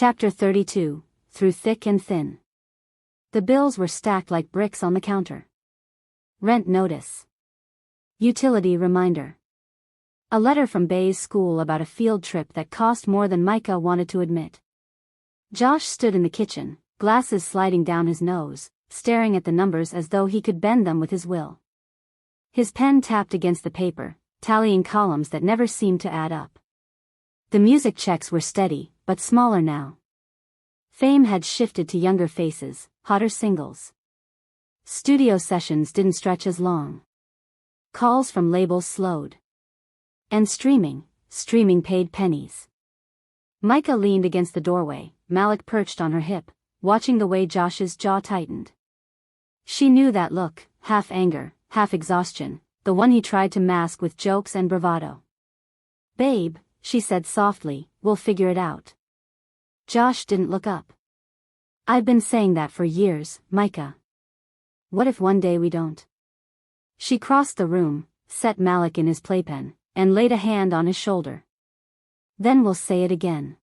Chapter 32, Through Thick and Thin. The bills were stacked like bricks on the counter. Rent notice. Utility reminder. A letter from Bay's school about a field trip that cost more than Micah wanted to admit. Josh stood in the kitchen, glasses sliding down his nose, staring at the numbers as though he could bend them with his will. His pen tapped against the paper, tallying columns that never seemed to add up. The music checks were steady, but smaller now. Fame had shifted to younger faces, hotter singles. Studio sessions didn't stretch as long. Calls from labels slowed. And streaming paid pennies. Micah leaned against the doorway, Malik perched on her hip, watching the way Josh's jaw tightened. She knew that look, half anger, half exhaustion, the one he tried to mask with jokes and bravado. "Babe," she said softly, "we'll figure it out." Josh didn't look up. "I've been saying that for years, Micah. What if one day we don't?" She crossed the room, set Malik in his playpen, and laid a hand on his shoulder. "Then we'll say it again.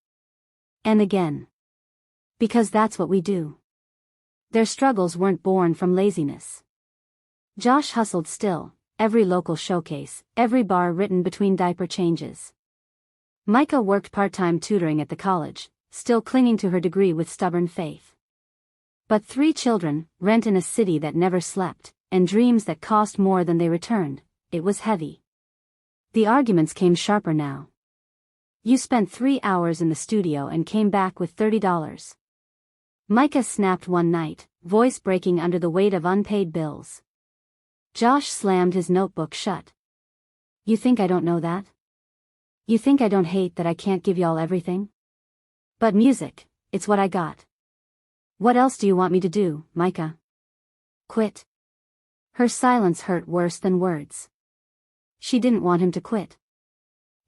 And again. Because that's what we do." Their struggles weren't born from laziness. Josh hustled still, every local showcase, every bar written between diaper changes. Micah worked part-time tutoring at the college, still clinging to her degree with stubborn faith. But 3 children, rent in a city that never slept, and dreams that cost more than they returned, it was heavy. The arguments came sharper now. "You spent 3 hours in the studio and came back with $30. Micah snapped one night, voice breaking under the weight of unpaid bills. Josh slammed his notebook shut. "You think I don't know that? You think I don't hate that I can't give y'all everything? But music, it's what I got. What else do you want me to do, Micah? Quit?" Her silence hurt worse than words. She didn't want him to quit.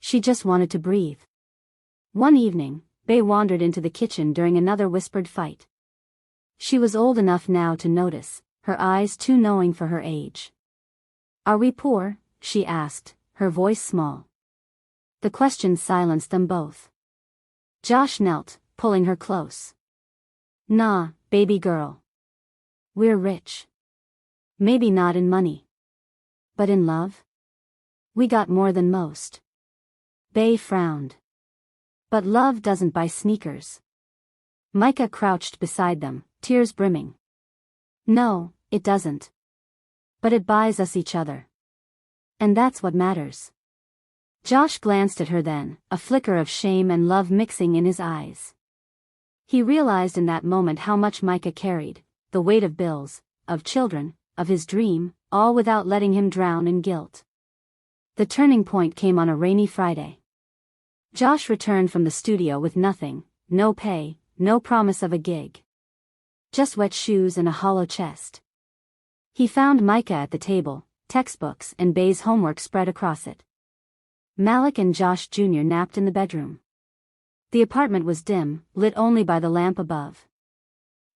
She just wanted to breathe. One evening, Bay wandered into the kitchen during another whispered fight. She was old enough now to notice, her eyes too knowing for her age. "Are we poor?" she asked, her voice small. The question silenced them both. Josh knelt, pulling her close. "Nah, baby girl. We're rich. Maybe not in money. But in love? We got more than most." Bay frowned. "But love doesn't buy sneakers." Micah crouched beside them, tears brimming. "No, it doesn't. But it buys us each other. And that's what matters." Josh glanced at her then, a flicker of shame and love mixing in his eyes. He realized in that moment how much Micah carried, the weight of bills, of children, of his dream, all without letting him drown in guilt. The turning point came on a rainy Friday. Josh returned from the studio with nothing, no pay, no promise of a gig. Just wet shoes and a hollow chest. He found Micah at the table, textbooks and Bay's homework spread across it. Malik and Josh Jr. napped in the bedroom. The apartment was dim, lit only by the lamp above.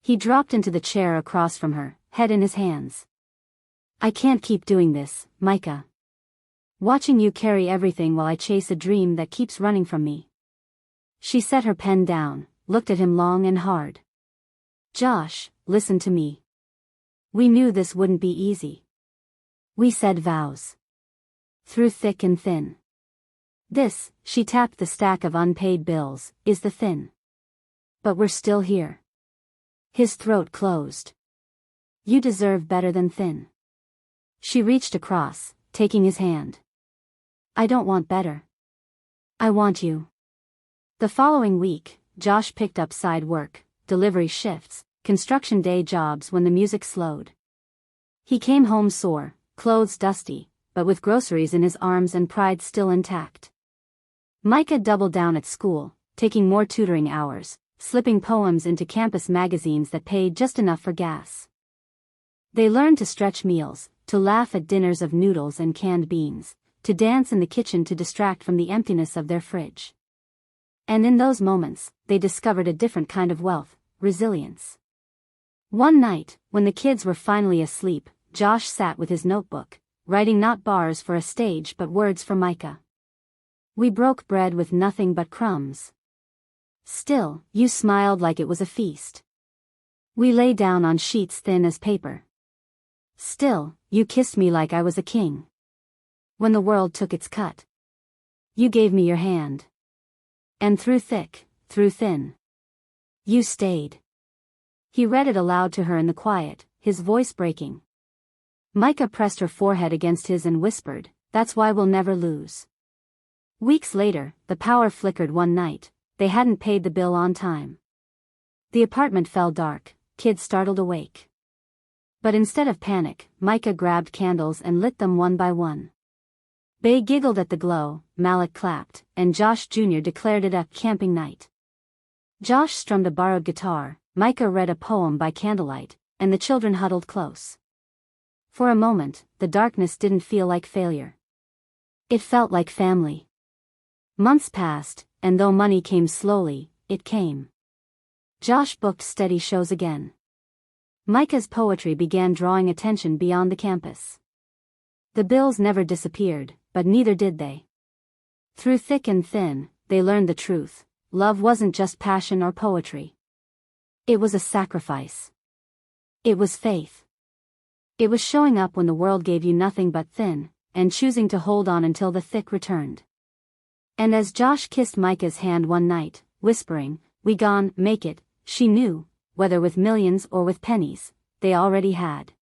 He dropped into the chair across from her, head in his hands. "I can't keep doing this, Micah. Watching you carry everything while I chase a dream that keeps running from me." She set her pen down, looked at him long and hard. "Josh, listen to me. We knew this wouldn't be easy. We said vows. Through thick and thin. This," she tapped the stack of unpaid bills, "is the thin. But we're still here." His throat closed. "You deserve better than thin." She reached across, taking his hand. "I don't want better. I want you." The following week, Josh picked up side work, delivery shifts, construction day jobs when the music slowed. He came home sore, clothes dusty, but with groceries in his arms and pride still intact. Micah doubled down at school, taking more tutoring hours, slipping poems into campus magazines that paid just enough for gas. They learned to stretch meals, to laugh at dinners of noodles and canned beans, to dance in the kitchen to distract from the emptiness of their fridge. And in those moments, they discovered a different kind of wealth, resilience. One night, when the kids were finally asleep, Josh sat with his notebook, writing not bars for a stage but words for Micah. "We broke bread with nothing but crumbs. Still, you smiled like it was a feast. We lay down on sheets thin as paper. Still, you kissed me like I was a king. When the world took its cut, you gave me your hand. And through thick, through thin, you stayed. He read it aloud to her in the quiet, his voice breaking. Micah pressed her forehead against his and whispered, "That's why we'll never lose." Weeks later, the power flickered one night. They hadn't paid the bill on time. The apartment fell dark, kids startled awake. But instead of panic, Micah grabbed candles and lit them one by one. Bay giggled at the glow, Malik clapped, and Josh Jr. declared it a camping night. Josh strummed a borrowed guitar, Micah read a poem by candlelight, and the children huddled close. For a moment, the darkness didn't feel like failure. It felt like family. Months passed, and though money came slowly, it came. Josh booked steady shows again. Micah's poetry began drawing attention beyond the campus. The bills never disappeared, but neither did they. Through thick and thin, they learned the truth. Love wasn't just passion or poetry. It was a sacrifice. It was faith. It was showing up when the world gave you nothing but thin, and choosing to hold on until the thick returned. And as Josh kissed Micah's hand one night, whispering, "We gon' make it," she knew, whether with millions or with pennies, they already had.